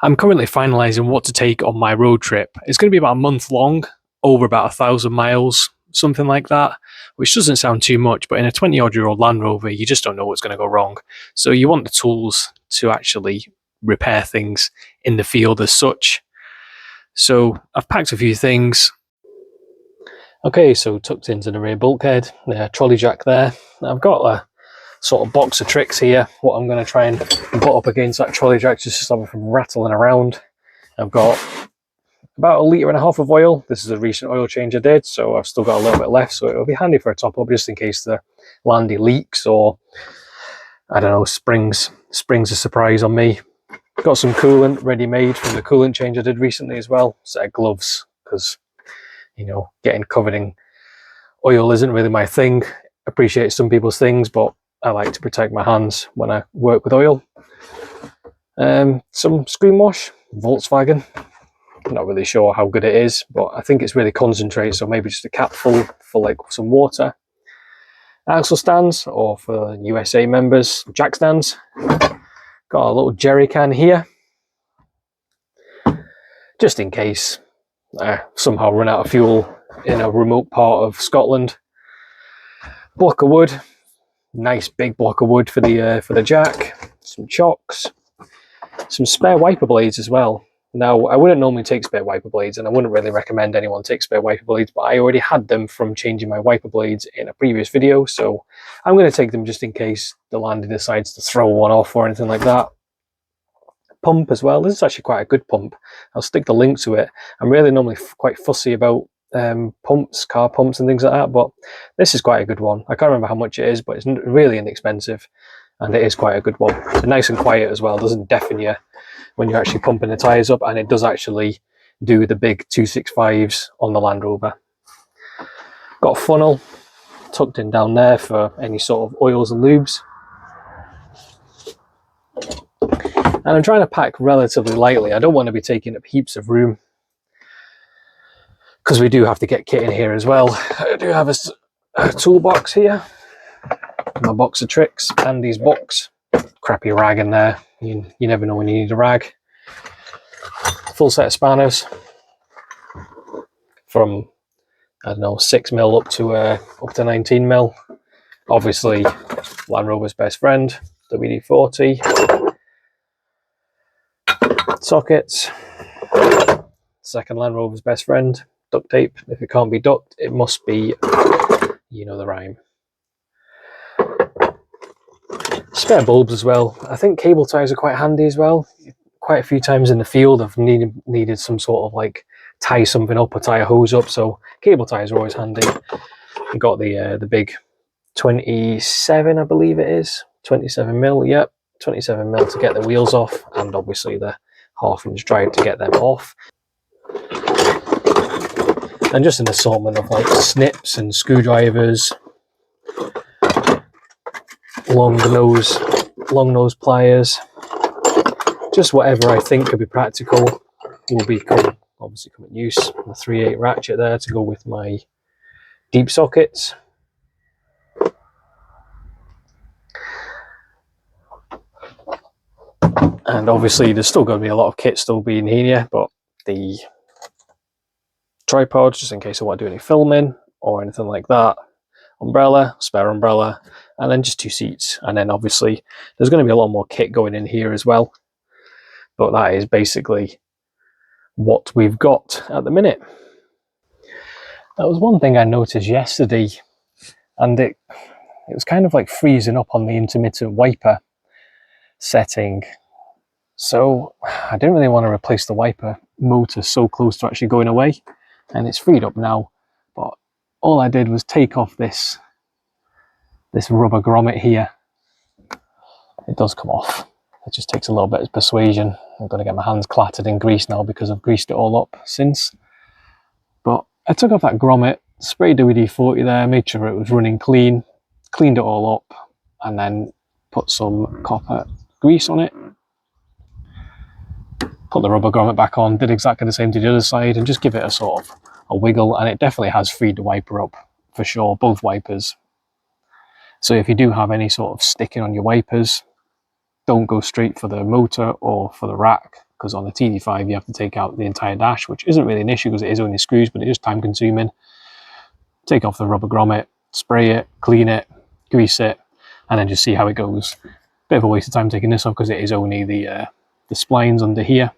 I'm currently finalising what to take on my road trip. It's going to be about a month long, over about 1,000 miles, something like that, which doesn't sound too much, but in a 20-odd-year-old Land Rover, you just don't know what's going to go wrong. So you want the tools to actually repair things in the field as such. So I've packed a few things. Okay, so tucked into the rear bulkhead, the trolley jack there. I've got a sort of box of tricks here, what I'm going to try and put up against that trolley jack just to stop it from rattling around. I've got about 1.5 litres of oil. This is a recent oil change I did, so I've still got a little bit left, so it'll be handy for a top up just in case the landy leaks or, I don't know, springs a surprise on me. Got some coolant ready made from the coolant change I did recently as well. Set of gloves, because, you know, getting covered in oil isn't really my thing. Appreciate some people's things, but I like to protect my hands when I work with oil. Some screen wash, Volkswagen. I'm not really sure how good it is, but I think it's really concentrated, so maybe just a cap full for like some water. Axle stands, or for USA members, jack stands. Got a little jerry can here, just in case I somehow run out of fuel in a remote part of Scotland. Block of wood, nice big block of wood for the jack. Some chocks, some spare wiper blades as well. Now, I wouldn't normally take spare wiper blades, and I wouldn't really recommend anyone take spare wiper blades, but I already had them from changing my wiper blades in a previous video, so I'm going to take them just in case the Landy decides to throw one off or anything like that. Pump as well. This is actually quite a good pump. I'll stick the link to it. I'm really normally quite fussy about pumps, car pumps and things like that, but this is quite a good one. I can't remember how much it is, but it's really inexpensive, and it is quite a good one. And nice and quiet as well. It doesn't deafen you when you're actually pumping the tyres up, and it does actually do the big 265s on the Land Rover. Got a funnel tucked in down there for any sort of oils and lubes. And I'm trying to pack relatively lightly. I don't want to be taking up heaps of room, because we do have to get kit in here as well. I do have a toolbox here, my box of tricks, Andy's box. Crappy rag in there. You never know when you need a rag. Full set of spanners from, I don't know, 6mm up to 19mm. Obviously, Land Rover's best friend, WD-40. Sockets. Second Land Rover's best friend, duct tape. If it can't be duct, it must be, you know the rhyme. Spare bulbs as well. I think cable ties are quite handy as well. Quite a few times in the field I've needed some sort of like tie something up or tie a hose up, so cable ties are always handy. I've got the big 27, I believe it is. 27mm, yep. 27mm to get the wheels off, and obviously the 1/2" drive to get them off. And just an assortment of like snips and screwdrivers, long nose pliers, just whatever I think could be practical will obviously come in use. The 3/8 ratchet there to go with my deep sockets. And obviously there's still going to be a lot of kit still being here, but the tripod, just in case I want to do any filming or anything like that. Umbrella, spare umbrella, and then just 2 seats. And then obviously there's going to be a lot more kit going in here as well. But that is basically what we've got at the minute. That was one thing I noticed yesterday, and it was kind of like freezing up on the intermittent wiper setting. So I didn't really want to replace the wiper motor so close to actually going away, and it's freed up now. But all I did was take off this rubber grommet here. It does come off. It just takes a little bit of persuasion. I'm going to get my hands clattered in grease now because I've greased it all up since. But I took off that grommet, sprayed WD-40 there, made sure it was running clean, cleaned it all up, and then put some copper grease on it. Put the rubber grommet back on, did exactly the same to the other side, and just give it a sort of a wiggle, and it definitely has freed the wiper up for sure, both wipers. So if you do have any sort of sticking on your wipers, don't go straight for the motor or for the rack, because on the TD5 you have to take out the entire dash, which isn't really an issue because it is only screws, but it is time consuming. Take off the rubber grommet, spray it, clean it, grease it, and then just see how it goes. Bit of a waste of time taking this off because it is only the splines under here,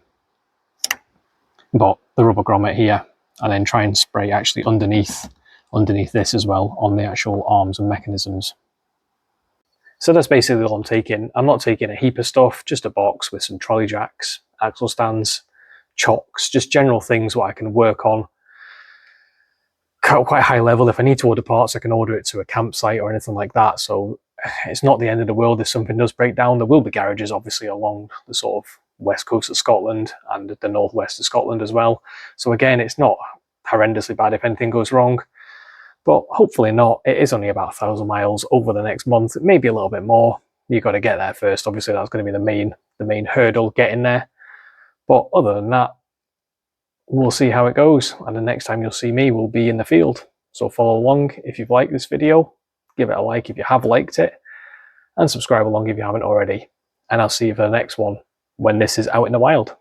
but the rubber grommet here, and then try and spray actually underneath this as well on the actual arms and mechanisms. So that's basically all I'm taking. I'm not taking a heap of stuff, just a box with some trolley jacks, axle stands, chocks, just general things what I can work on quite high level. If I need to order parts, I can order it to a campsite or anything like that. So it's not the end of the world if something does break down. There will be garages obviously along the sort of west coast of Scotland and the northwest of Scotland as well. So again, it's not horrendously bad if anything goes wrong, but hopefully not. It is only about 1,000 miles over the next month, maybe a little bit more. You've got to get there first. Obviously that's going to be the main hurdle, getting there. But other than that, we'll see how it goes, and the next time you'll see me will be in the field. So follow along if you've liked this video, give it a like if you have liked it, and subscribe along if you haven't already. And I'll see you for the next one when this is out in the wild.